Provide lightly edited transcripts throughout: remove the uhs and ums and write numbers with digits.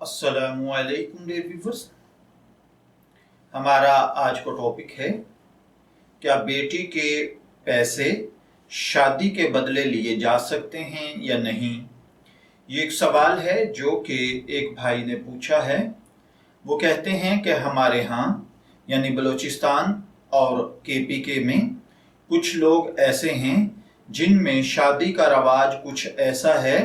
अस्सलामुअलैकुम dear viewers. हमारा आज का टॉपिक है, क्या बेटी के पैसे शादी के बदले लिए जा सकते हैं या नहीं। ये एक सवाल है जो कि एक भाई ने पूछा है। वो कहते हैं कि हमारे यहाँ यानी बलूचिस्तान और केपीके में कुछ लोग ऐसे हैं जिनमें शादी का रवाज कुछ ऐसा है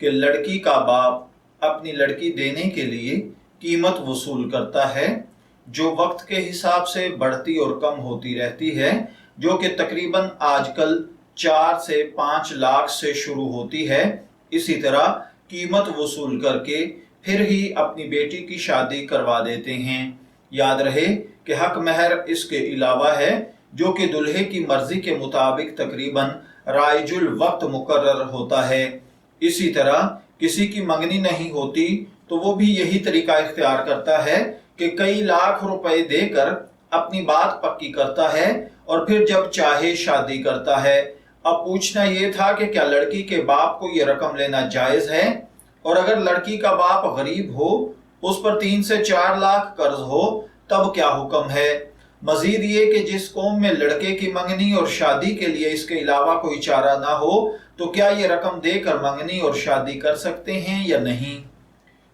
कि लड़की का बाप अपनी लड़की देने के लिए कीमत वसूल करता है, जो वक्त के हिसाब से बढ़ती और कम होती रहती है, जो कि तकरीबन आजकल 4 से 5 लाख से शुरू होती है। इसी तरह कीमत वसूल करके फिर ही अपनी बेटी की शादी करवा देते हैं। याद रहे कि हक महर इसके अलावा है, जो कि दुल्हे की मर्जी के मुताबिक तकरीबन राइजुल वक्त मुकर्रर होता है। इसी तरह किसी की मंगनी नहीं होती तो वो भी यही तरीका इख्तियार करता है कि कई लाख रुपए देकर अपनी बात पक्की करता है और फिर जब चाहे शादी करता है। अब पूछना ये था कि क्या लड़की के बाप को ये रकम लेना जायज है, और अगर लड़की का बाप गरीब हो, उस पर 3 से 4 लाख कर्ज हो, तब क्या हुक्म है। मजीद ये कि जिस कौम में लड़के की मंगनी और शादी के लिए इसके अलावा कोई चारा ना हो, तो क्या ये रकम देकर मंगनी और शादी कर सकते हैं या नहीं।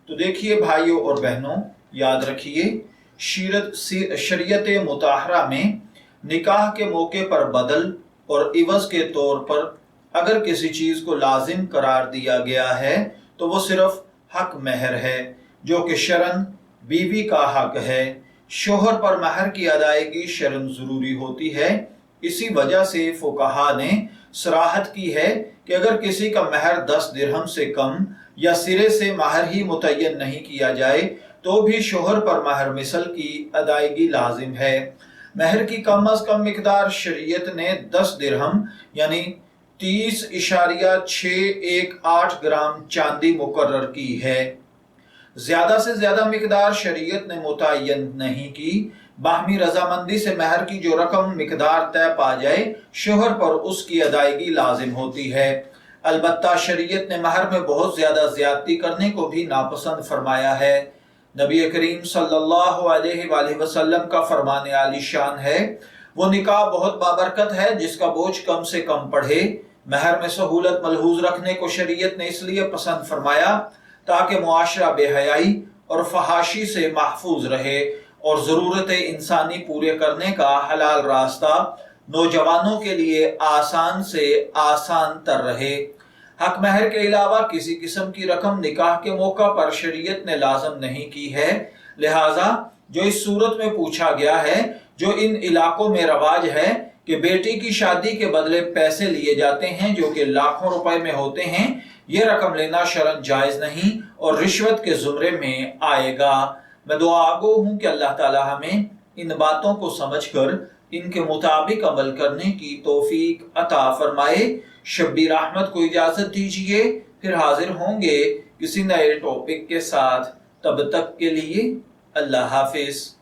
तो देखिए भाइयों और बहनों, याद रखिए, शरीयत मुताहरा में निकाह के मौके पर बदल और इवज के तौर पर अगर किसी चीज को लाजिम करार दिया गया है तो वो सिर्फ हक महर है, जो कि शरन बीवी का हक है। शोहर पर महर की अदायगी शरन जरूरी होती है। इसी वजह से फुकहा ने सराहत की है कि अगर किसी का महर 10 दिरहम से कम या सिरे से महर ही मुतय्यन नहीं किया जाए तो भी शोहर पर महर मिसल की अदायगी लाजिम है। महर की कम अज कम मिकदार शरीयत ने 10 दिरहम यानी 30.618 ग्राम चांदी मुकर्रर की है। ज्यादा से ज्यादा मिकदार शरीयत ने मुतय्यन नहीं की। बाहमी रजामंदी से महर की जो रकम मिकदार तय पा जाए, शोहर पर उसकी अदायगी लाजिम होती है। अलबत्ता शरीयत ने महर में बहुत ज्यादा ज्यादती करने को भी नापसंद फरमाया है। नबी करीम सल्लल्लाहु अलैहि वसल्लम का फरमाने आली शान है, वो निकाह बहुत बाबरकत है जिसका बोझ कम से कम पड़े। महर में सहूलत मलहूज रखने को शरीयत ने इसलिए पसंद फरमाया ताकि मुआशरा बेहयाई और फहाशी से महफूज रहे और जरूरत इंसानी पूरे करने का हलाल रास्ता नौजवानों के लिए आसान से आसान तर रहे। हक महर के अलावा किसी किस्म की रकम निकाह के मौका पर शरीयत ने लाजम नहीं की है। लिहाजा जो इस सूरत में पूछा गया है, जो इन इलाकों में रवाज है कि बेटी की शादी के बदले पैसे लिए जाते हैं जो कि लाखों रुपए में होते हैं, ये रकम लेना शरन जायज नहीं और रिश्वत के जुमरे में आएगा। मैं दुआगो हूं कि अल्लाह ताला हमें इन बातों को समझकर इनके मुताबिक अमल करने की तौफीक अता फरमाए। शब्बीर अहमद को इजाजत दीजिए, फिर हाजिर होंगे किसी नए टॉपिक के साथ। तब तक के लिए अल्लाह हाफिज।